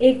1